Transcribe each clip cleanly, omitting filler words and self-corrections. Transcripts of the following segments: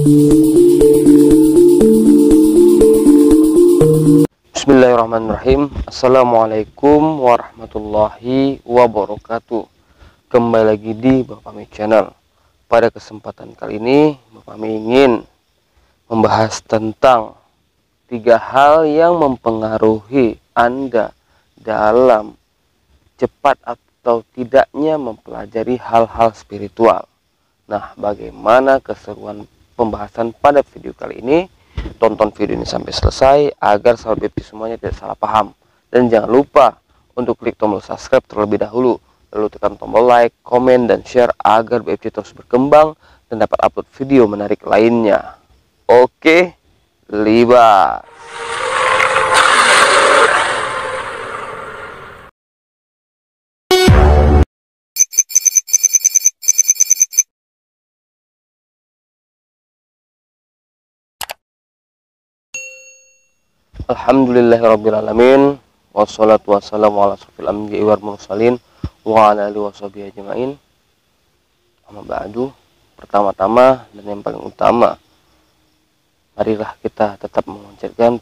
Bismillahirrahmanirrahim. Assalamualaikum warahmatullahi wabarakatuh. Kembali lagi di Bapak Mi Channel. Pada kesempatan kali ini Bapak Mi ingin membahas tentang 3 hal yang mempengaruhi Anda dalam cepat atau tidaknya mempelajari hal-hal spiritual. Nah, bagaimana keseruan pembahasan pada video kali ini? Tonton video ini sampai selesai agar sahabat BFC semuanya tidak salah paham. Dan jangan lupa untuk klik tombol subscribe terlebih dahulu, lalu tekan tombol like, komen, dan share agar BFC terus berkembang dan dapat upload video menarik lainnya. Oke, libas. Alhamdulillahirrabbilalamin. Wassalatu wassalamu ala asrofil anbiya'i wal mursalin wa ala alihi washabihi ajma'in. Amma ba'du. Pertama-tama dan yang paling utama, marilah kita tetap mengucapkan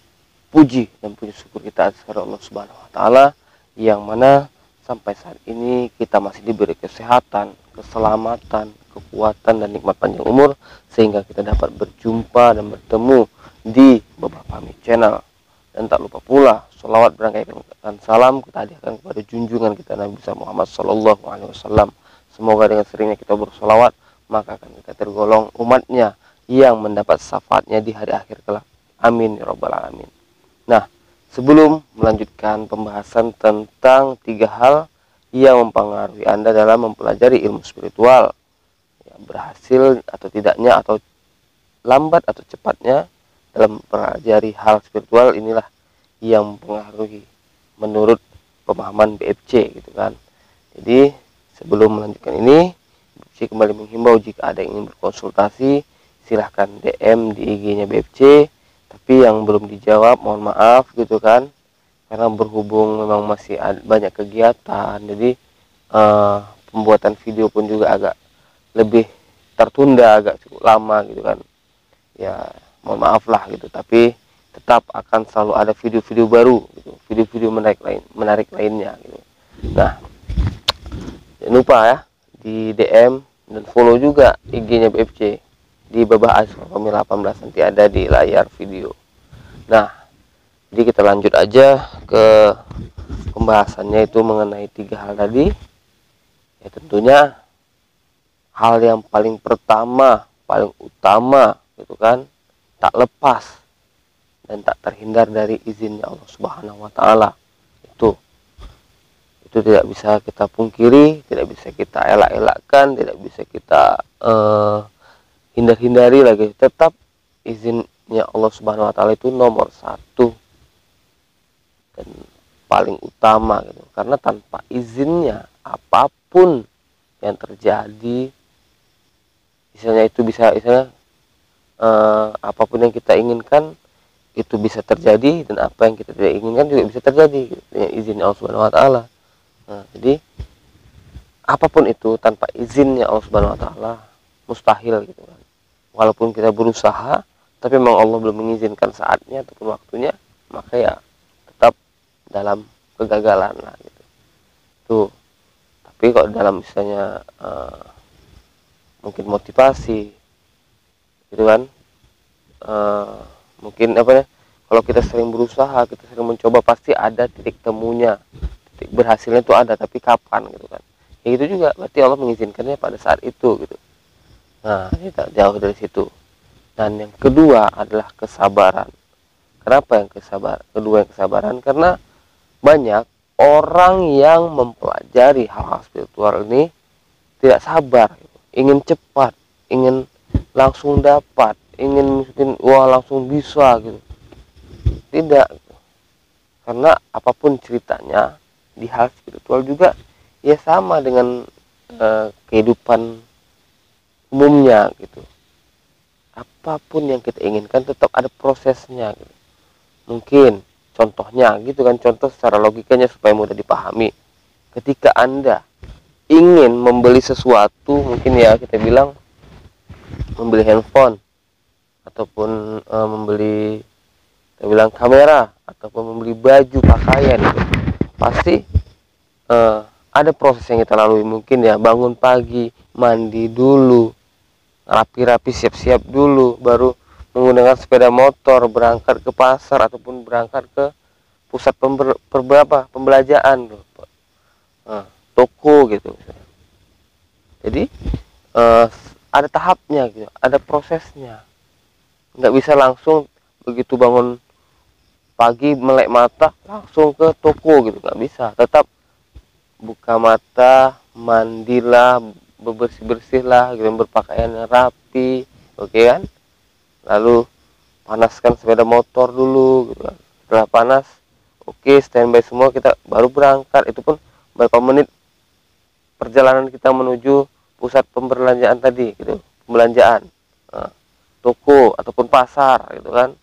puji dan puji syukur kita atas Allah Subhanahu wa taala yang mana sampai saat ini kita masih diberi kesehatan, keselamatan, kekuatan dan nikmat panjang umur sehingga kita dapat berjumpa dan bertemu di Bapak Mi Channel. Dan tak lupa pula sholawat berangkaikan salam kita hadiahkan kepada junjungan kita Nabi Muhammad SAW. Semoga dengan seringnya kita bersolawat maka akan kita tergolong umatnya yang mendapat syafaatnya di hari akhir kelak. Amin ya rabbal alamin. Nah, sebelum melanjutkan pembahasan tentang 3 hal yang mempengaruhi Anda dalam mempelajari ilmu spiritual, ya, berhasil atau tidaknya atau lambat atau cepatnya dalam mempelajari hal spiritual, inilah yang mempengaruhi menurut pemahaman BFC gitu kan. Jadi sebelum melanjutkan ini, BFC kembali menghimbau jika ada yang ingin berkonsultasi silahkan DM di IG-nya BFC. Tapi yang belum dijawab mohon maaf gitu kan, karena berhubung memang masih ada banyak kegiatan, jadi pembuatan video pun juga agak lebih tertunda, agak cukup lama gitu kan. Ya mohon maaf lah gitu, tapi tetap akan selalu ada video-video baru gitu, video-video menarik lainnya gitu. Nah, jangan lupa ya di DM dan follow juga IG-nya BFC di Babah Asrofami 18, nanti ada di layar video. Nah, jadi kita lanjut aja ke pembahasannya, itu mengenai 3 hal tadi. Ya tentunya hal yang paling pertama, paling utama gitu kan, tak lepas dan tak terhindar dari izinnya Allah Subhanahu wa taala. Itu tidak bisa kita pungkiri, tidak bisa kita elak-elakkan, tidak bisa kita hindar-hindari lagi. Tetap izinnya Allah Subhanahu wa taala itu nomor 1 dan paling utama gitu. Karena tanpa izinnya apapun yang terjadi, misalnya itu bisa apapun yang kita inginkan itu bisa terjadi, dan apa yang kita tidak inginkan juga bisa terjadi dengan izin Allah Subhanahu wa taala. Nah, jadi apapun itu tanpa izinnya Allah Subhanahu wa taala mustahil gitu kan. Walaupun kita berusaha, tapi memang Allah belum mengizinkan saatnya ataupun waktunya, maka ya tetap dalam kegagalan lah gitu. Tuh. Tapi kalau dalam misalnya mungkin motivasi gitu kan, mungkin kalau kita sering berusaha, kita sering mencoba, pasti ada titik temunya, titik berhasilnya itu ada, tapi kapan gitu kan. Ya itu juga berarti Allah mengizinkannya pada saat itu gitu. Nah, kita jauh dari situ. Dan yang kedua adalah kesabaran. Kenapa yang kesabaran? Karena banyak orang yang mempelajari hal-hal spiritual ini tidak sabar gitu. Ingin cepat, ingin langsung dapat, ingin mungkin langsung bisa gitu. Tidak, karena apapun ceritanya di hal spiritual juga ya sama dengan kehidupan umumnya gitu. Apapun yang kita inginkan tetap ada prosesnya gitu. Mungkin contohnya gitu kan, contoh secara logikanya supaya mudah dipahami. Ketika Anda ingin membeli sesuatu, mungkin ya kita bilang membeli handphone, ataupun membeli, kita bilang kamera, ataupun membeli baju pakaian gitu, pasti ada proses yang kita lalui. Mungkin ya bangun pagi, mandi dulu, rapi-rapi, siap-siap dulu, baru menggunakan sepeda motor berangkat ke pasar ataupun berangkat ke pusat pembelanjaan, toko gitu. Jadi ada tahapnya gitu, ada prosesnya. Nggak bisa langsung begitu bangun pagi melek mata langsung ke toko gitu, nggak bisa. Tetap buka mata, mandilah, bersih-bersihlah gitu, berpakaian yang rapi, oke kan? Lalu panaskan sepeda motor dulu gitu kan. Setelah panas, oke, standby semua, kita baru berangkat. Itu pun berapa menit perjalanan kita menuju pusat pembelanjaan tadi gitu, pembelanjaan, toko ataupun pasar gitu kan,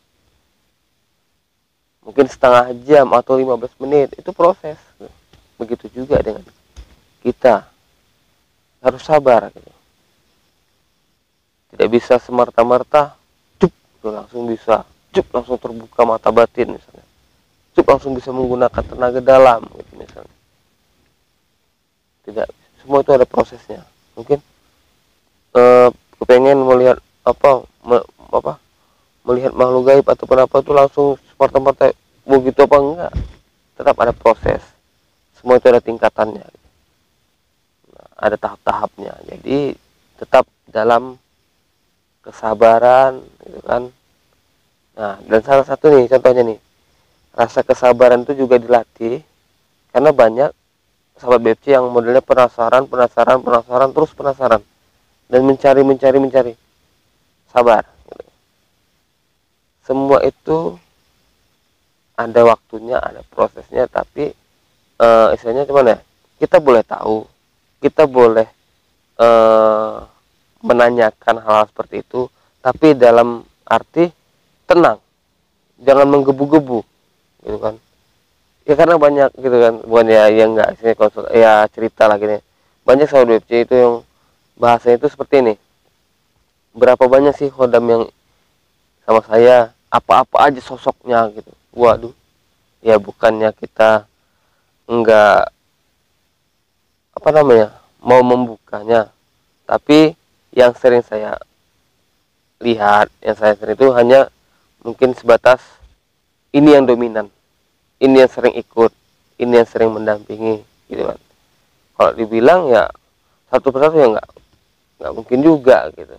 mungkin setengah jam atau 15 menit, itu proses. Begitu juga dengan kita, harus sabar gitu. Tidak bisa semerta-merta cup langsung bisa, cup langsung terbuka mata batin misalnya, cup langsung bisa menggunakan tenaga dalam gitu misalnya. Tidak, semua itu ada prosesnya. Mungkin kepengen melihat melihat makhluk gaib ataupun apa itu langsung semerta-merta begitu apa enggak, tetap ada proses. Semua itu ada tingkatannya, ada tahap-tahapnya. Jadi tetap dalam kesabaran gitu kan. Nah, dan salah satu nih contohnya nih, rasa kesabaran itu juga dilatih, karena banyak sahabat BFC yang modelnya penasaran terus penasaran dan mencari. Sabar gitu. Semua itu ada waktunya, ada prosesnya, tapi istilahnya cuman ya, kita boleh tahu, kita boleh menanyakan hal seperti itu, tapi dalam arti tenang, jangan menggebu-gebu gitu kan. Ya karena banyak gitu kan, bukan ya yang enggak sih konsul, ya cerita lagi nih, banyak sahabat WC itu yang bahasanya itu seperti ini, berapa banyak sih khodam yang sama saya, apa-apa aja sosoknya gitu. Waduh, ya bukannya kita enggak mau membukanya, tapi yang sering saya lihat, yang saya sering itu hanya mungkin sebatas ini yang dominan, ini yang sering ikut, ini yang sering mendampingi gitu kan. Kalau dibilang ya satu persatu ya nggak mungkin juga gitu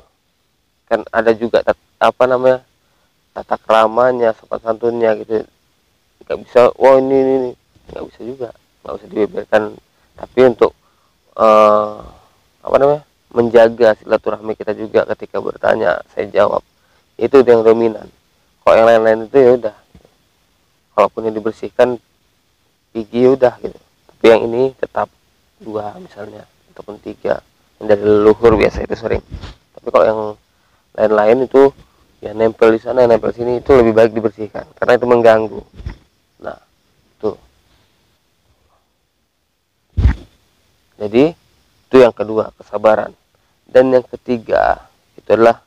kan. Ada juga tata keramanya, sopan santunnya gitu. Nggak bisa, wah ini nggak bisa juga, nggak usah dibeberkan. Tapi untuk menjaga silaturahmi kita juga, ketika bertanya saya jawab, itu yang dominan. Kalau yang lain-lain itu ya udah, kalaupun yang dibersihkan gigi udah gitu, tapi yang ini tetap 2 misalnya ataupun 3 yang dari leluhur biasa itu sering. Tapi kalau yang lain-lain itu ya nempel di sana, nempel sini, itu lebih baik dibersihkan karena itu mengganggu. Nah tuh, jadi itu yang kedua, kesabaran. Dan yang ketiga itu adalah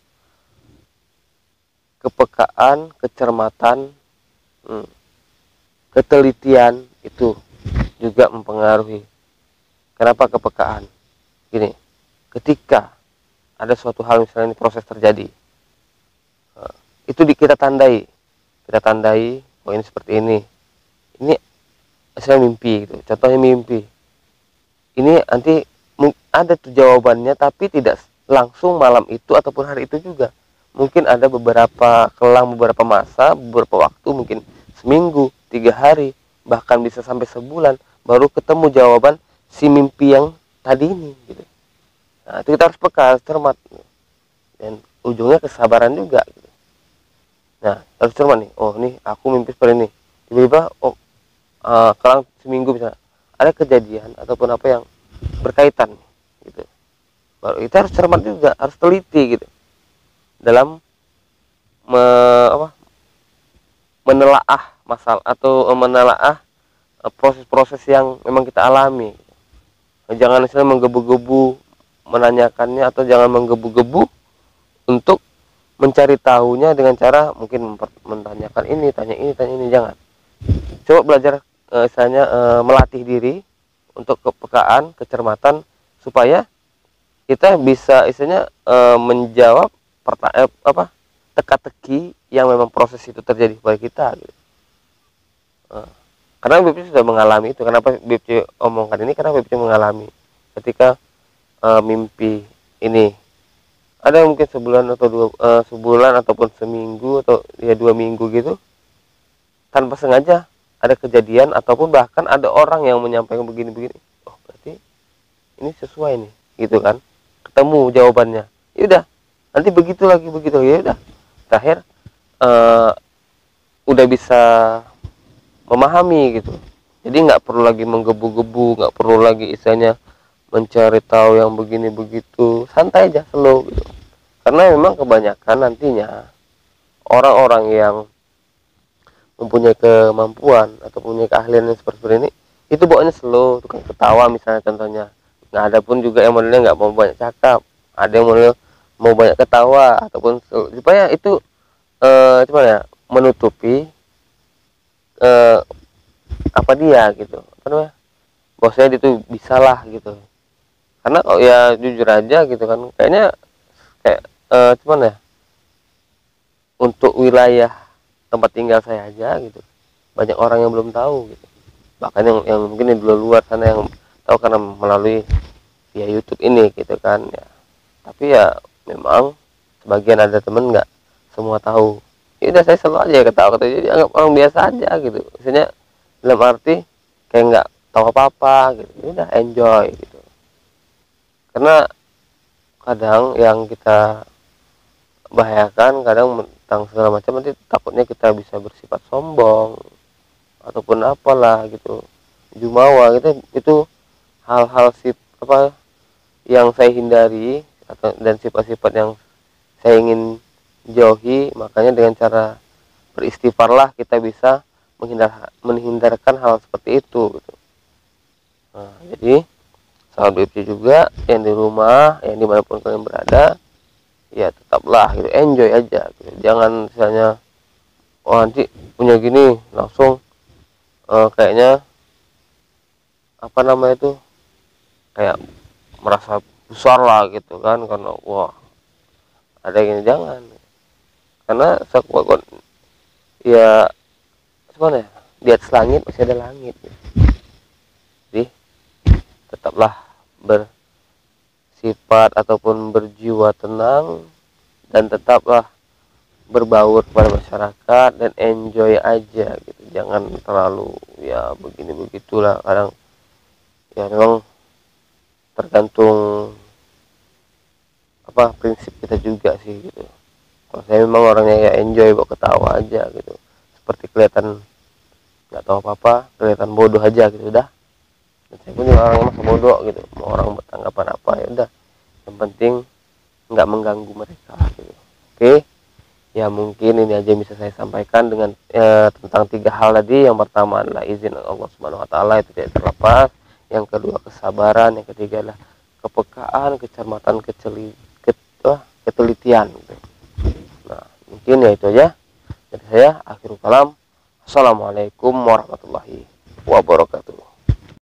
kepekaan, kecermatan, ketelitian. Itu juga mempengaruhi. Kenapa kepekaan? Gini, ketika ada suatu hal, misalnya ini proses terjadi, itu kita tandai, oh ini seperti ini saya mimpi gitu. Contohnya mimpi ini nanti ada tuh jawabannya, tapi tidak langsung malam itu ataupun hari itu juga. Mungkin ada beberapa masa, beberapa waktu, mungkin seminggu, 3 hari, bahkan bisa sampai sebulan baru ketemu jawaban si mimpi yang tadi ini gitu. Nah, itu kita harus peka, cermat, dan ujungnya kesabaran juga gitu. Nah, harus cermat nih, oh nih aku mimpi seperti ini, tiba-tiba kelang seminggu bisa ada kejadian ataupun apa yang berkaitan gitu. Baru kita harus cermat juga, harus teliti gitu dalam menelaah masalah atau menelaah proses-proses yang memang kita alami. Jangan misalnya menggebu-gebu menanyakannya, atau jangan menggebu-gebu untuk mencari tahunya dengan cara mungkin menanyakan ini, tanya ini, jangan. Coba belajar misalnya melatih diri untuk kepekaan, kecermatan, supaya kita bisa istilahnya menjawab teka-teki yang memang proses itu terjadi pada kita gitu. Karena BPC sudah mengalami itu. Kenapa BPC omongkan ini? Karena BPC mengalami ketika mimpi ini ada mungkin sebulan atau sebulan ataupun seminggu atau ya 2 minggu gitu, tanpa sengaja ada kejadian ataupun bahkan ada orang yang menyampaikan begini-begini. Oh, berarti ini sesuai nih, gitu kan? Ketemu jawabannya. Ya udah, nanti begitu lagi begitu. Ya udah, terakhir udah bisa memahami gitu. Jadi nggak perlu lagi menggebu-gebu, nggak perlu lagi istilahnya mencari tahu yang begini begitu, santai aja, slow gitu. Karena memang kebanyakan nantinya orang-orang yang mempunyai kemampuan atau punya keahlian yang seperti ini, itu bawaannya slow, tukang ketawa misalnya contohnya. Nah, ada pun juga yang modelnya nggak mau banyak cakap, ada yang model mau banyak ketawa ataupun supaya itu gimana ya, menutupi apa dia gitu, apa namanya, bosnya itu bisa lah gitu. Karena oh ya jujur aja gitu kan, kayaknya kayak cuman ya, untuk wilayah tempat tinggal saya aja gitu, banyak orang yang belum tahu gitu. Bahkan yang mungkin di luar sana yang tahu karena melalui via YouTube ini gitu kan ya. Tapi ya memang sebagian ada temen nggak semua tahu. Ya udah, saya selalu aja ketawa-ketawa, jadi anggap orang biasa aja gitu. Misalnya dalam arti kayak nggak tahu apa-apa gitu. Ya udah, enjoy gitu. Karena kadang yang kita bahayakan kadang tentang segala macam, nanti takutnya kita bisa bersifat sombong ataupun apalah gitu, jumawa gitu. Itu hal-hal yang saya hindari dan sifat-sifat yang saya ingin jauhi. Makanya dengan cara beristighfarlah kita bisa menghindarkan hal seperti itu gitu. Nah, jadi sahabat BPC juga yang di rumah, yang dimanapun kalian berada, ya tetaplah gitu, enjoy aja gitu. Jangan misalnya nanti punya gini langsung kayaknya apa namanya itu, kayak merasa besar lah gitu kan, karena wah ada gini. Jangan, karena sekuat ya gimana ya, di atas langit masih ada langit gitu. Jadi tetaplah bersifat ataupun berjiwa tenang, dan tetaplah berbaur kepada masyarakat dan enjoy aja gitu. Jangan terlalu ya begini begitulah. Kadang ya memang tergantung prinsip kita juga sih gitu. Kalau saya memang orangnya ya enjoy, bawa ketawa aja gitu, seperti kelihatan nggak tahu apa-apa, kelihatan bodoh aja gitu udah. Dan saya pun juga orangnya masa bodoh gitu, mau orang bertanggapan apa ya udah, yang penting nggak mengganggu mereka gitu. Oke, ya mungkin ini aja yang bisa saya sampaikan dengan tentang 3 hal tadi. Yang pertama adalah izin Allah Subhanahu Wa Taala, itu tidak terlepas. Yang kedua kesabaran, yang ketiga adalah kepekaan, kecermatan, ketelitian gitu. Nah, mungkin ya itu aja dari saya. Akhirul kalam, assalamualaikum warahmatullahi wabarakatuh.